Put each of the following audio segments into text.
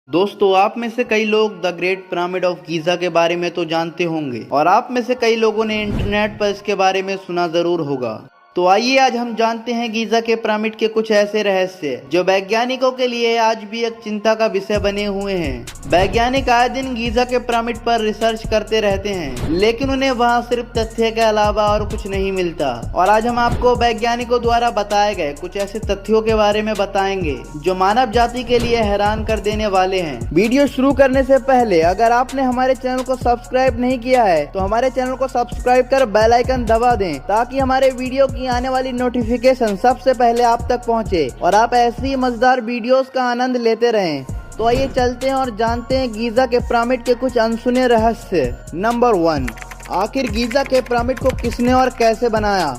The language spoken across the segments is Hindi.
दोस्तों, आप में से कई लोग the great pyramid of Giza के बारे में तो जानते होंगे और आप में से कई लोगों ने इंटरनेट पर इसके बारे में सुना जरूर होगा। तो आइए आज हम जानते हैं गीज़ा के पिरामिड के कुछ ऐसे रहस्य जो वैज्ञानिकों के लिए आज भी एक चिंता का विषय बने हुए हैं। वैज्ञानिक आए दिन गीज़ा के पिरामिड पर रिसर्च करते रहते हैं, लेकिन उन्हें वहां सिर्फ तथ्य के अलावा और कुछ नहीं मिलता। और आज हम आपको वैज्ञानिकों द्वारा बताए गए कुछ ऐसे तथ्यों के बारे में बताएंगे जो मानव जाति के लिए हैरान कर देने वाले हैं। वीडियो शुरू करने से पहले अगर आपने हमारे चैनल को सब्सक्राइब नहीं किया है तो हमारे चैनल को सब्सक्राइब कर बेल आइकन दबा दें, ताकि हमारे वीडियो की आने वाली नोटिफिकेशन सबसे पहले आप तक पहुंचे और आप ऐसी मजेदार वीडियोस का आनंद लेते रहें। तो आइए चलते हैं और जानते हैं गीज़ा के पिरामिड के कुछ अनसुने रहस्य। नंबर 1, आखिर गीज़ा के पिरामिड को किसने और कैसे बनाया?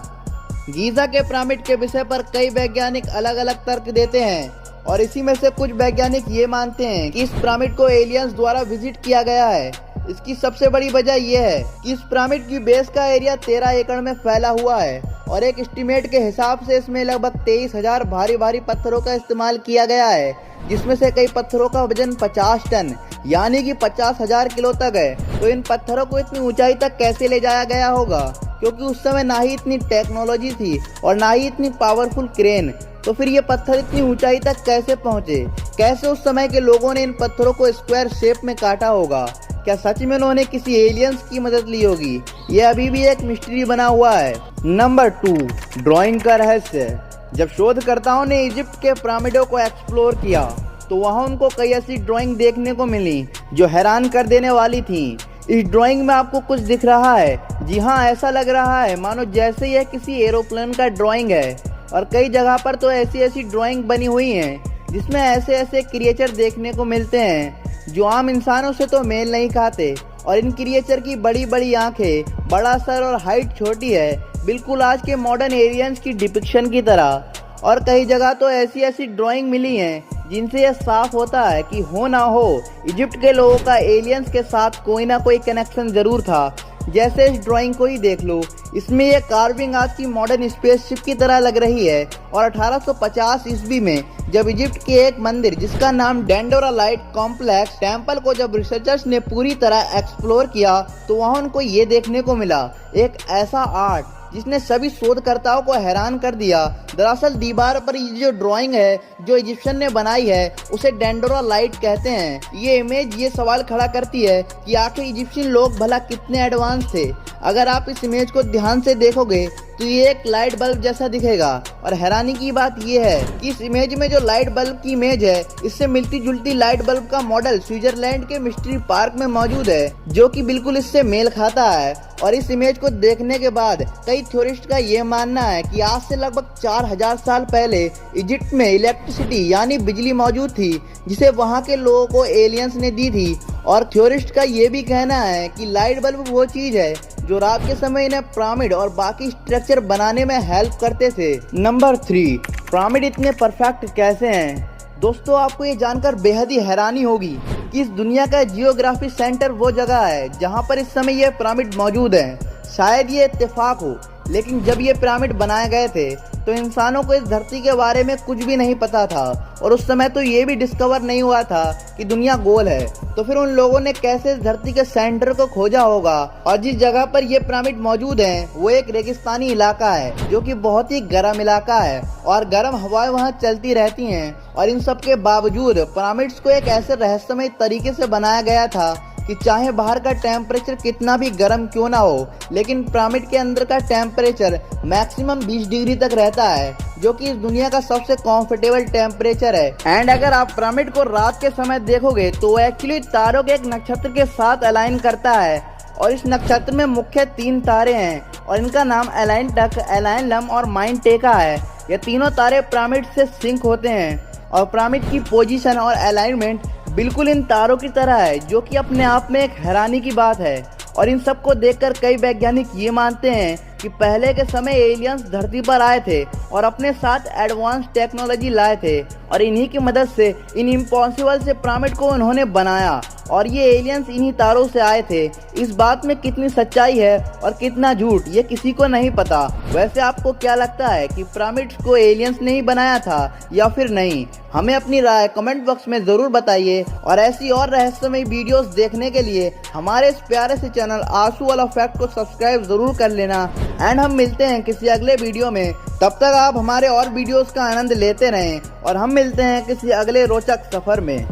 गीज़ा के पिरामिड के विषय पर कई वैज्ञानिक अलग अलग तर्क देते हैं और इसी में से कुछ वैज्ञानिक ये मानते हैं कि इस पिरामिड को एलियंस द्वारा विजिट किया गया है। इसकी सबसे बड़ी वजह यह है कि इस पिरामिड की बेस का एरिया 13 एकड़ में फैला हुआ है और एक एस्टीमेट के हिसाब से इसमें लगभग 23,000 भारी भारी पत्थरों का इस्तेमाल किया गया है, जिसमें से कई पत्थरों का वजन 50 टन यानी कि 50,000 किलो तक है। तो इन पत्थरों को इतनी ऊंचाई तक कैसे ले जाया गया होगा, क्योंकि उस समय ना ही इतनी टेक्नोलॉजी थी और ना ही इतनी पावरफुल क्रेन। तो फिर ये पत्थर इतनी ऊंचाई तक कैसे पहुंचे? कैसे उस समय के लोगों ने इन पत्थरों को स्क्वायर शेप में काटा होगा? क्या सच में उन्होंने किसी एलियंस की मदद ली होगी? यह अभी भी एक मिस्ट्री बना हुआ है। नंबर 2, ड्राइंग का रहस्य। जब शोधकर्ताओं ने इजिप्ट के पिरामिडों को एक्सप्लोर किया तो वहां उनको कई ऐसी ड्राइंग देखने को मिली जो हैरान कर देने वाली थी। इस ड्राइंग में आपको कुछ दिख रहा है? जी हाँ, ऐसा लग रहा है मानो जैसे यह किसी एरोप्लेन का ड्राइंग है। और कई जगह पर तो ऐसी ड्राइंग बनी हुई हैं जिसमें ऐसे क्रिएचर देखने को मिलते हैं जो आम इंसानों से तो मेल नहीं खाते। और इन क्रिएचर की बड़ी बड़ी आंखें, बड़ा सर और हाइट छोटी है, बिल्कुल आज के मॉडर्न एलियंस की डिपिक्शन की तरह। और कई जगह तो ऐसी ड्राइंग मिली हैं जिनसे यह साफ होता है कि हो ना हो इजिप्ट के लोगों का एलियंस के साथ कोई ना कोई कनेक्शन जरूर था। जैसे इस ड्राइंग को ही देख लो, इसमें यह कार्विंग आज की मॉडर्न स्पेसशिप की तरह लग रही है। और 1850 ईस्वी में जब इजिप्ट के एक मंदिर जिसका नाम डेंडोरालाइट कॉम्प्लेक्स टेम्पल को जब रिसर्चर्स ने पूरी तरह एक्सप्लोर किया तो वहां उनको ये देखने को मिला, एक ऐसा आर्ट जिसने सभी शोधकर्ताओं को हैरान कर दिया। दरअसल दीवार पर ये जो ड्राइंग है जो इजिप्शियन ने बनाई है उसे डेंडोरालाइट कहते हैं। ये इमेज ये सवाल खड़ा करती है कि आखिर इजिप्शियन लोग भला कितने एडवांस थे। अगर आप इस इमेज को ध्यान से देखोगे तो ये एक लाइट बल्ब जैसा दिखेगा। और हैरानी की बात ये है कि इस इमेज में जो लाइट बल्ब की इमेज है इससे मिलती जुलती लाइट बल्ब का मॉडल स्विट्जरलैंड के मिस्ट्री पार्क में मौजूद है, जो कि बिल्कुल इससे मेल खाता है। और इस इमेज को देखने के बाद कई थ्योरिस्ट का ये मानना है कि आज से लगभग 4000 साल पहले इजिप्ट में इलेक्ट्रिसिटी यानी बिजली मौजूद थी, जिसे वहाँ के लोगों को एलियंस ने दी थी। और थ्योरिस्ट का ये भी कहना है कि लाइट बल्ब वो चीज है जो रात के समय इन्हें पिरामिड और बाकी स्ट्रक्चर बनाने में हेल्प करते थे। नंबर 3, पिरामिड इतने परफेक्ट कैसे हैं? दोस्तों, आपको ये जानकर बेहद ही हैरानी होगी कि इस दुनिया का जियोग्राफी सेंटर वो जगह है जहाँ पर इस समय ये पिरामिड मौजूद है। शायद ये इत्तेफाक हो, लेकिन जब ये पिरामिड बनाए गए थे तो इंसानों को इस धरती के बारे में कुछ भी नहीं पता था और उस समय तो ये भी डिस्कवर नहीं हुआ था कि दुनिया गोल है। तो फिर उन लोगों ने कैसे इस धरती के सेंटर को खोजा होगा? और जिस जगह पर ये पिरामिड मौजूद है वो एक रेगिस्तानी इलाका है जो कि बहुत ही गर्म इलाका है और गर्म हवाएं वहाँ चलती रहती हैं। और इन सब के बावजूद पिरामिड्स को एक ऐसे रहस्यमय तरीके से बनाया गया था कि चाहे बाहर का टेम्परेचर कितना भी गर्म क्यों ना हो, लेकिन पिरामिड के अंदर का टेम्परेचर मैक्सिमम 20 डिग्री तक रहता है, जो कि इस दुनिया का सबसे कंफर्टेबल टेम्परेचर है। एंड अगर आप पिरामिड को रात के समय देखोगे तो एक्चुअली तारों के एक नक्षत्र के साथ अलाइन करता है। और इस नक्षत्र में मुख्य 3 तारे हैं और इनका नाम एलाइन टक, एलाइन लम और माइन टेका है। ये तीनों तारे पिरामिड से सिंक होते हैं और पिरामिड की पोजीशन और अलाइनमेंट बिल्कुल इन तारों की तरह है, जो कि अपने आप में एक हैरानी की बात है। और इन सब को देखकर कई वैज्ञानिक ये मानते हैं कि पहले के समय एलियंस धरती पर आए थे और अपने साथ एडवांस टेक्नोलॉजी लाए थे और इन्हीं की मदद से इन इम्पॉसिबल से पिरामिड को उन्होंने बनाया। और ये एलियंस इन्हीं तारों से आए थे। इस बात में कितनी सच्चाई है और कितना झूठ ये किसी को नहीं पता। वैसे आपको क्या लगता है कि पिरामिड्स को एलियंस ने ही बनाया था या फिर नहीं? हमें अपनी राय कमेंट बॉक्स में ज़रूर बताइए और ऐसी और रहस्यमयी वीडियोस देखने के लिए हमारे इस प्यारे से चैनल आंसू वाला फैक्ट को सब्सक्राइब ज़रूर कर लेना। एंड हम मिलते हैं किसी अगले वीडियो में। तब तक आप हमारे और वीडियोस का आनंद लेते रहें और हम मिलते हैं किसी अगले रोचक सफ़र में।